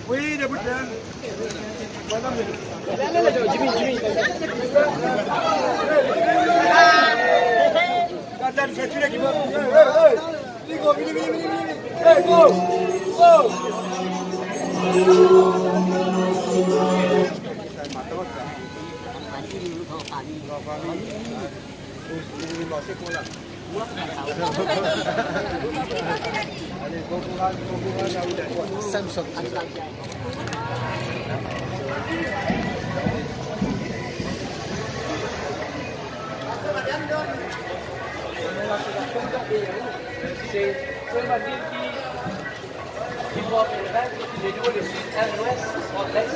Oui, des bouteilles. Jimmy. Attends, c'est celui qui va. Hey, go, vini. Hey, go. Samsung. C'est seulement dire qui voit le rêve, les deux, le sud, est, l'ouest, nord-est.